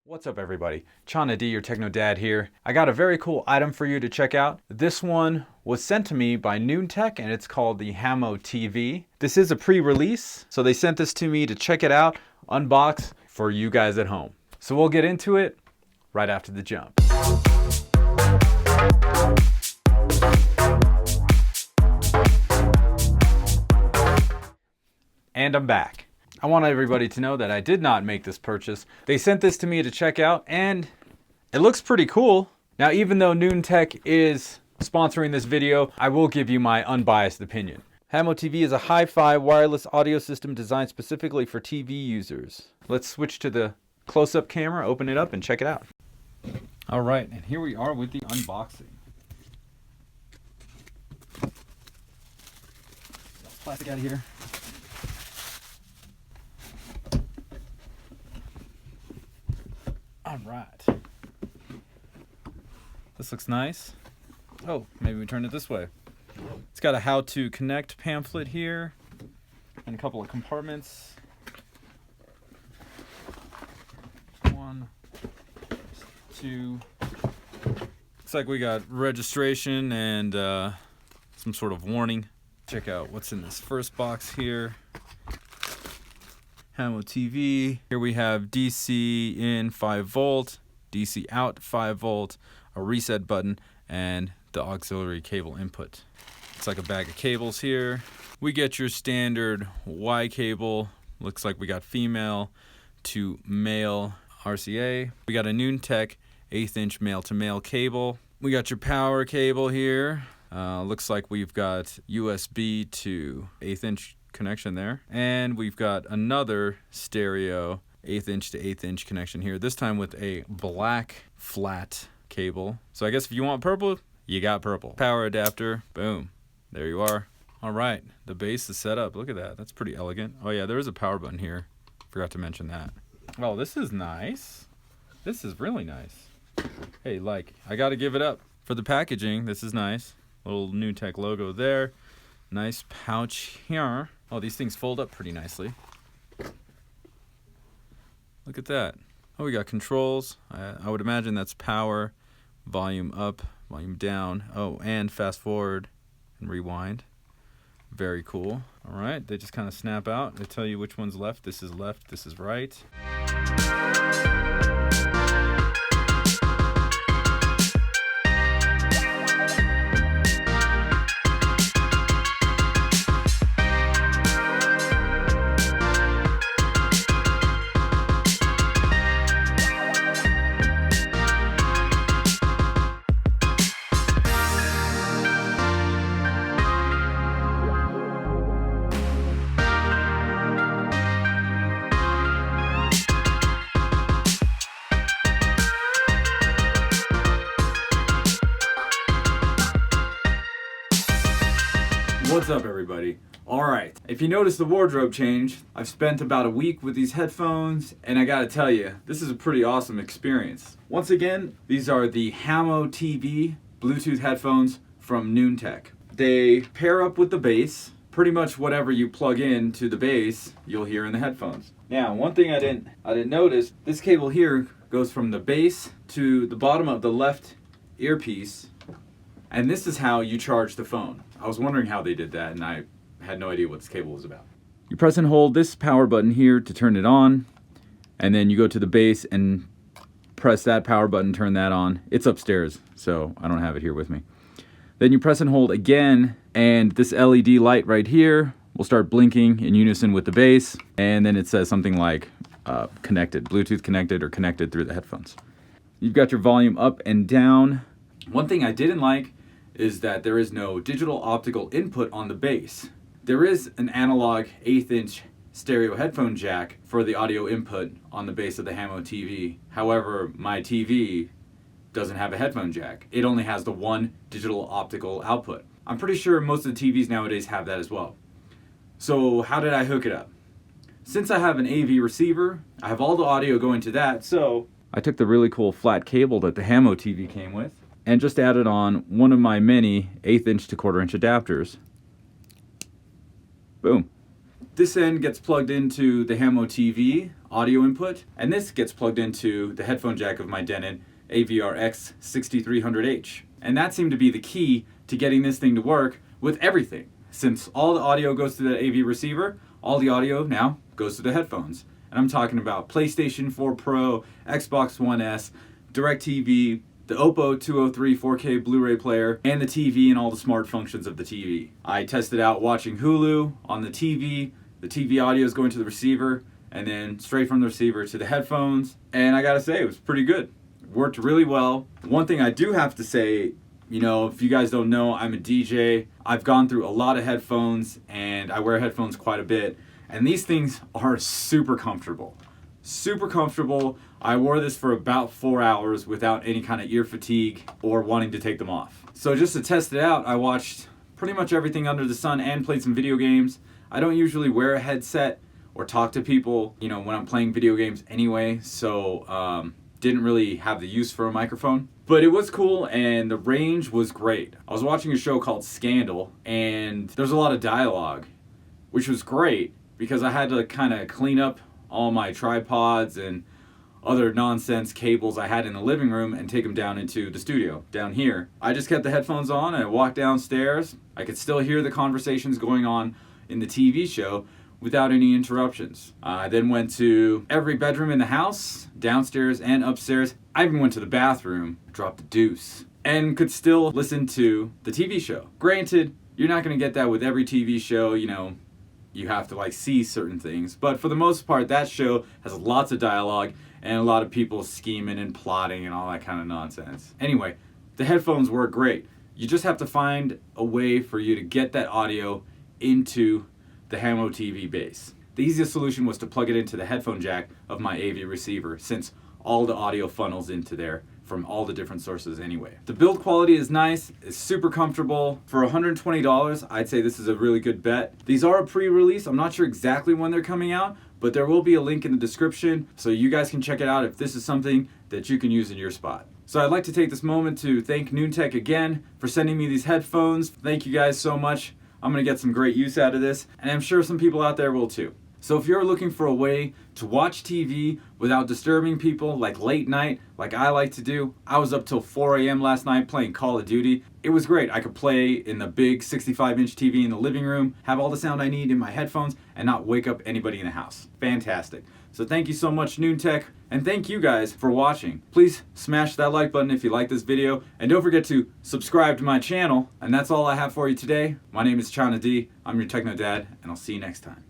What's up everybody? Chana D, your Techno Dad here. I got a very cool item for you to check out. This one was sent to me by Noontec and it's called the Hammo TV. This is a pre-release, so they sent this to me to check it out, unbox for you guys at home. So we'll get into it right after the jump. And I'm back. I want everybody to know that I did not make this purchase. They sent this to me to check out and it looks pretty cool. Now, even though Noontec is sponsoring this video, I will give you my unbiased opinion. Hammo TV is a hi-fi wireless audio system designed specifically for TV users. Let's switch to the close-up camera, open it up and check it out. All right, and here we are with the unboxing. Plastic out of here. All right. This looks nice. Oh, maybe we turn it this way. It's got a how to connect pamphlet here and a couple of compartments. One, two. Looks like we got registration and some sort of warning. Check out what's in this first box here. Hammo TV. Here we have DC in 5 volt, DC out 5 volt, a reset button, and the auxiliary cable input. It's like a bag of cables here. We get your standard Y cable. Looks like we got female to male RCA. We got a Noontec 1/8 inch male to male cable. We got your power cable here. Looks like we've got USB to 1/8 inch connection there, and we've got another stereo 1/8 inch to 1/8 inch connection here, this time with a black flat cable. So I guess if you want purple, you got purple. Power adapter, boom, there you are. All right, the base is set up. Look at that, that's pretty elegant. Oh yeah, there is a power button here, forgot to mention that. Oh, this is nice. This is really nice. Hey, like, I gotta give it up for the packaging. This is nice. Little Noontec logo there. Nice pouch here. Oh, these things fold up pretty nicely. Look at that. Oh, we got controls. I would imagine that's power, volume up, volume down. Oh, and fast forward and rewind. Very cool. All right, they just kind of snap out. They tell you which one's left. This is left, this is right. What's up everybody? Alright, if you notice the wardrobe change, I've spent about a week with these headphones and I gotta tell you, this is a pretty awesome experience. Once again, these are the Hammo TV Bluetooth headphones from Noontec. They pair up with the bass. Pretty much whatever you plug in to the bass, you'll hear in the headphones. Now, one thing I didn't notice, this cable here goes from the bass to the bottom of the left earpiece, and this is how you charge the phone. I was wondering how they did that and I had no idea what this cable was about. You press and hold this power button here to turn it on, and then you go to the bass and press that power button, turn that on. It's upstairs, so I don't have it here with me. Then you press and hold again, and this LED light right here will start blinking in unison with the bass, and then it says something like connected, Bluetooth connected, or connected through the headphones. You've got your volume up and down. One thing I didn't like is that there is no digital optical input on the bass. There is an analog 1/8 inch stereo headphone jack for the audio input on the base of the Hammo TV. However, my TV doesn't have a headphone jack. It only has the one digital optical output. I'm pretty sure most of the TVs nowadays have that as well. So how did I hook it up? Since I have an AV receiver, I have all the audio going to that, so I took the really cool flat cable that the Hammo TV came with and just added on one of my many 1/8 inch to 1/4 inch adapters. Boom. This end gets plugged into the Hammo TV audio input, and this gets plugged into the headphone jack of my Denon AVRX 6300H. And that seemed to be the key to getting this thing to work with everything. Since all the audio goes to the AV receiver, all the audio now goes to the headphones. And I'm talking about PlayStation 4 Pro, Xbox One S, DirecTV, the Oppo 203 4K Blu-ray player, and the TV and all the smart functions of the TV. I tested out watching Hulu on the TV audio is going to the receiver, and then straight from the receiver to the headphones, and I gotta say, it was pretty good. It worked really well. One thing I do have to say, you know, if you guys don't know, I'm a DJ. I've gone through a lot of headphones, and I wear headphones quite a bit, and these things are super comfortable. Super comfortable. I wore this for about 4 hours without any kind of ear fatigue or wanting to take them off. So just to test it out, I watched pretty much everything under the sun and played some video games. I don't usually wear a headset or talk to people, you know, when I'm playing video games anyway, so didn't really have the use for a microphone. But it was cool, and the range was great. I was watching a show called Scandal, and there's a lot of dialogue, which was great because I had to kind of clean up all my tripods and other nonsense cables I had in the living room and take them down into the studio down here. I just kept the headphones on and I walked downstairs. I could still hear the conversations going on in the TV show without any interruptions. I then went to every bedroom in the house, downstairs and upstairs. I even went to the bathroom, dropped a deuce, and could still listen to the TV show. Granted, you're not going to get that with every TV show, you know, you have to like see certain things, but for the most part that show has lots of dialogue and a lot of people scheming and plotting and all that kind of nonsense. Anyway, the headphones work great. You just have to find a way for you to get that audio into the Hammo TV base. The easiest solution was to plug it into the headphone jack of my AV receiver, since all the audio funnels into there from all the different sources anyway. The build quality is nice, it's super comfortable. For $120, I'd say this is a really good bet. These are a pre-release, I'm not sure exactly when they're coming out, but there will be a link in the description so you guys can check it out if this is something that you can use in your spot. So I'd like to take this moment to thank Noontec again for sending me these headphones. Thank you guys so much. I'm gonna get some great use out of this, and I'm sure some people out there will too. So if you're looking for a way to watch TV without disturbing people, like late night, like I like to do, I was up till 4 a.m. last night playing Call of Duty. It was great. I could play in the big 65-inch TV in the living room, have all the sound I need in my headphones, and not wake up anybody in the house. Fantastic. So thank you so much, Noontec, and thank you guys for watching. Please smash that like button if you like this video, and don't forget to subscribe to my channel. And that's all I have for you today. My name is Chana D. I'm your Techno Dad, and I'll see you next time.